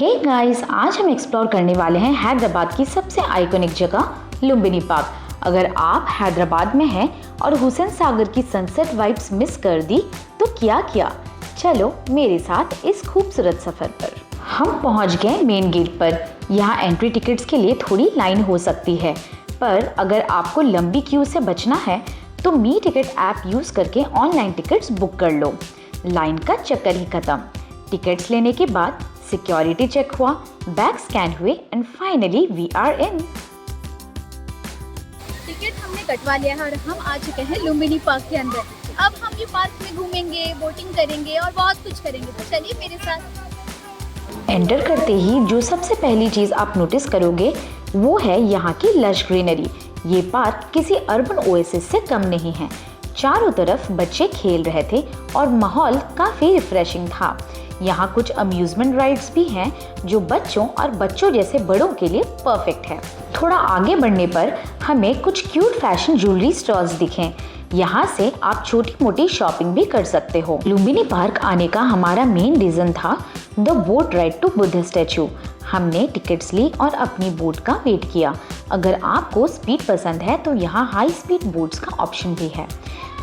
Hey guys, आज हम explore करने वाले हैं हैदराबाद की सबसे आइकॉनिक जगह लुम्बिनी पार्क। अगर आप हैदराबाद में हैं और हुसैन सागर की सनसेट वाइब्स मिस कर दी तो क्या किया। चलो मेरे साथ इस खूबसूरत सफर पर। हम पहुंच गए मेन गेट पर। यहाँ एंट्री टिकट्स के लिए थोड़ी लाइन हो सकती है, पर अगर आपको लंबी क्यू से बचना है तो मी टिकट ऐप यूज करके ऑनलाइन टिकट्स बुक कर लो। लाइन का चक्कर ही खत्म। टिकट्स लेने के बाद सिक्योरिटी चेक हुआ, बैग स्कैन हुए and finally we are in. Ticket हमने कटवा लिया है और हम आ चुके हैं लुम्बिनी पार्क के अंदर। अब हम ये पार्क में घूमेंगे, बोटिंग करेंगे और बहुत कुछ करेंगे, तो चलिए मेरे साथ। एंटर करते ही जो सबसे पहली चीज आप नोटिस करोगे वो है यहाँ की लश ग्रीनरी। ये पार्क किसी अर्बन ओएसिस से कम नहीं है। चारों तरफ बच्चे खेल रहे थे और माहौल काफी रिफ्रेशिंग था। यहाँ कुछ अम्यूजमेंट राइड्स भी हैं जो बच्चों और बच्चों जैसे बड़ों के लिए परफेक्ट है। थोड़ा आगे बढ़ने पर हमें कुछ क्यूट फैशन ज्वेलरी स्टॉल्स दिखे। यहाँ से आप छोटी मोटी शॉपिंग भी कर सकते हो। लुम्बिनी पार्क आने का हमारा मेन रीजन था the boat ride to Buddha statue. हमने टिकट्स ली और अपनी बोट का वेट किया। अगर आपको स्पीड पसंद है तो यहाँ हाई स्पीड बोट्स का ऑप्शन भी है,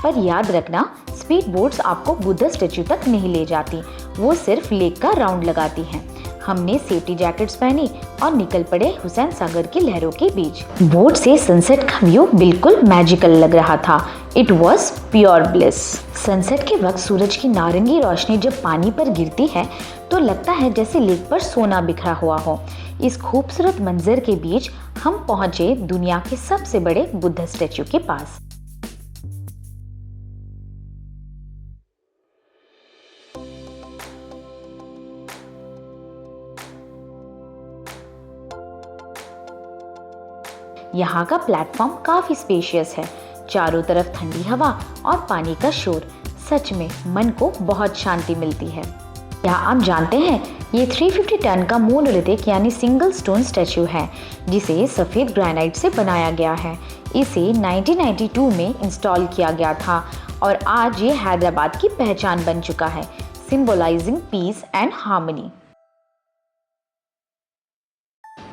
पर याद रखना स्पीड बोट्स आपको बुद्ध स्टैचू तक नहीं ले जाती, वो सिर्फ लेक का राउंड लगाती हैं। हमने सेफ्टी जैकेट्स पहनी और निकल पड़े हुसैन सागर की लहरों के बीच। बोट से सनसेट का व्यू बिल्कुल मैजिकल लग रहा था। It was pure bliss. Sunset के वक्त सूरज की नारंगी रोशनी जब पानी पर गिरती है तो लगता है जैसे लेक पर सोना बिखरा हुआ हो। इस खूबसूरत मंजर के बीच हम पहुंचे दुनिया के सबसे बड़े बुद्ध स्टैचू के पास। यहाँ का प्लेटफॉर्म काफी स्पेशियस है। चारों तरफ ठंडी हवा और पानी का शोर। सच में मन को बहुत शांति मिलती है। यहाँ आप जानते हैं ये 350 टन का मोनोलिथिक यानी सिंगल स्टोन स्टैचू है जिसे सफेद ग्रेनाइट से बनाया गया है। इसे 1992 में इंस्टॉल किया गया था और आज ये हैदराबाद की पहचान बन चुका है, symbolizing peace and harmony.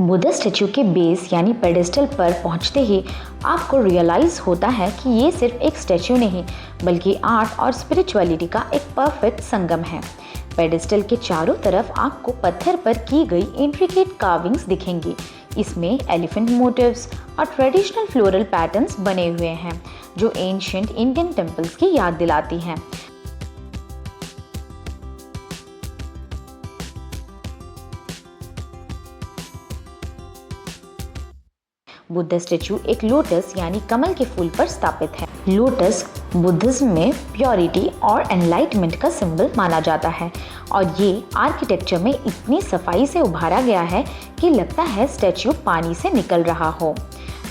Buddha statue के बेस यानी पेडेस्टल पर पहुंचते ही आपको रियलाइज होता है कि ये सिर्फ एक स्टैचू नहीं बल्कि आर्ट और स्पिरिचुअलिटी का एक परफेक्ट संगम है। पेडेस्टल के चारों तरफ आपको पत्थर पर की गई इंट्रिकेट कार्विंग्स दिखेंगी। इसमें एलिफेंट मोटिव्स और ट्रेडिशनल फ्लोरल पैटर्न्स बने हुए हैं जो एंशिएंट इंडियन टेम्पल्स की याद दिलाती हैं। बुद्ध स्टैचू एक लोटस यानी कमल के फूल पर स्थापित है। लोटस बुद्धिज्म में प्योरिटी और एनलाइटमेंट का सिंबल माना जाता है और ये आर्किटेक्चर में इतनी सफाई से उभारा गया है कि लगता है स्टैचू पानी से निकल रहा हो।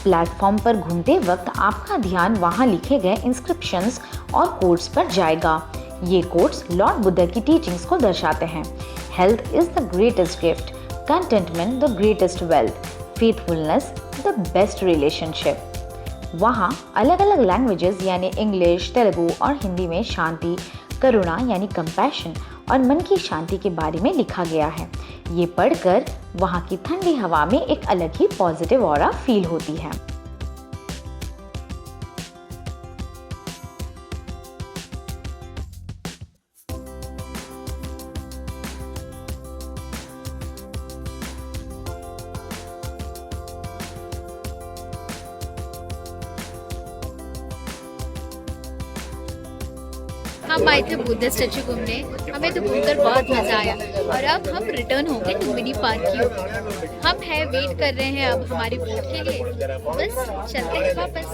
प्लेटफॉर्म पर घूमते वक्त आपका ध्यान वहाँ लिखे गए इंस्क्रिप्शंस और कोट्स पर जाएगा। ये कोट्स लॉर्ड बुद्ध की टीचिंग्स को दर्शाते हैं। Health is the greatest gift, contentment the greatest wealth, faithfulness the best relationship. वहाँ अलग अलग लैंग्वेजेस यानी इंग्लिश, तेलुगु और हिंदी में शांति, करुणा यानी कंपैशन और मन की शांति के बारे में लिखा गया है। ये पढ़कर वहाँ की ठंडी हवा में एक अलग ही पॉजिटिव ऑरा फील होती है। हम आए थे बुद्ध स्टैचू घूमने, हमें तो घूमकर बहुत मजा आया और अब हम रिटर्न हो गए लुम्बिनी पार्क की ओर। हम है वेट कर रहे हैं अब हमारी बोट के लिए, बस चलते हैं वापस।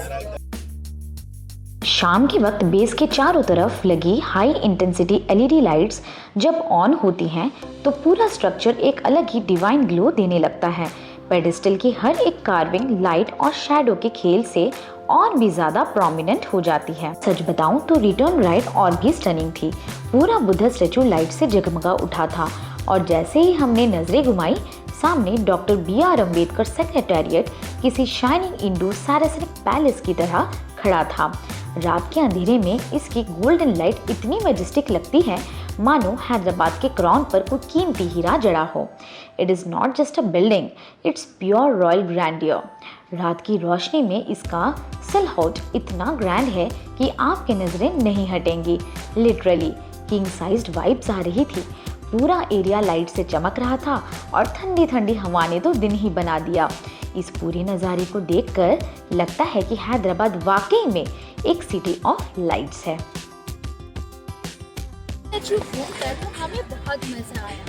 शाम के वक्त बेस के चारों तरफ लगी हाई इंटेंसिटी एलईडी लाइट्स जब ऑन होती हैं तो पूरा स्ट्रक्चर एक अलग ही डिवाइन ग्लो देने लगता है। पेडेस्टल की हर एक कार्विंग लाइट और शैडो के खेल से और भी ज्यादा प्रोमिनेंट हो जाती है। सच बताऊं तो रिटर्न राइड और भी स्टनिंग थी। पूरा बुद्ध स्टैचू लाइट से जगमगा उठा था और जैसे ही हमने नजरें घुमाई सामने डॉक्टर BR अम्बेडकर सेक्रेटेरिएट किसी शाइनिंग इंडो सारासनिक पैलेस की तरह खड़ा था। रात के अंधेरे में इसकी गोल्डन लाइट इतनी मैजेस्टिक लगती है मानो हैदराबाद के क्राउन पर कोई कीमती हीरा जड़ा हो। It is not just a building, it's pure royal grandeur. रात की रोशनी में इसका सिलहट इतना ग्रैंड है कि आपकी नज़रें नहीं हटेंगी। लिटरली किंग साइज्ड वाइब्स आ रही थी। पूरा एरिया लाइट से चमक रहा था और ठंडी ठंडी हवा ने तो दिन ही बना दिया। इस पूरे नज़ारे को देखकर लगता है कि हैदराबाद वाकई में एक सिटी ऑफ लाइट्स है। घूमकर तो हमें बहुत मजा आया।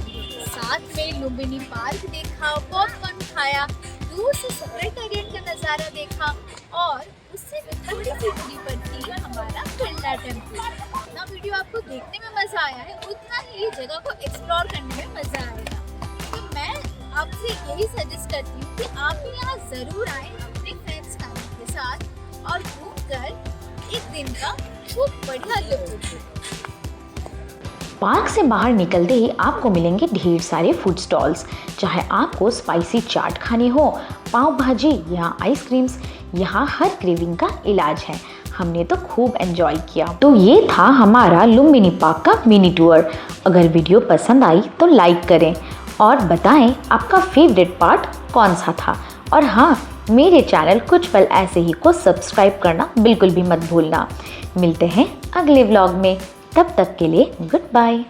साथ में लुम्बिनी पार्क देखा, पॉपकॉर्न खाया, दूर से सेक्रेटेरिएट का नज़ारा देखा और उससे थोड़ी सी दूरी पर थी हमारा बिरला टेम्पल। जितना वीडियो आपको देखने में मजा आया है उतना ही ये जगह को एक्सप्लोर करने में मजा आएगा। तो मैं आपसे यही सजेस्ट करती हूँ कि आप भी यहाँ ज़रूर आए अपने फ्रेंड्स फैमिली के साथ और घूमकर एक दिन का खूब बढ़िया लुत्फ उठाएं। पार्क से बाहर निकलते ही आपको मिलेंगे ढेर सारे फूड स्टॉल्स। चाहे आपको स्पाइसी चाट खानी हो, पाव भाजी या आइसक्रीम्स, यहाँ हर क्रेविंग का इलाज है। हमने तो खूब एंजॉय किया। तो ये था हमारा लुम्बिनी पार्क का मिनी टूर। अगर वीडियो पसंद आई तो लाइक करें और बताएं आपका फेवरेट पार्ट कौन सा था। और हाँ, मेरे चैनल कुछ पल ऐसे ही को सब्सक्राइब करना बिल्कुल भी मत भूलना। मिलते हैं अगले व्लॉग में, तब तक के लिए गुड बाय।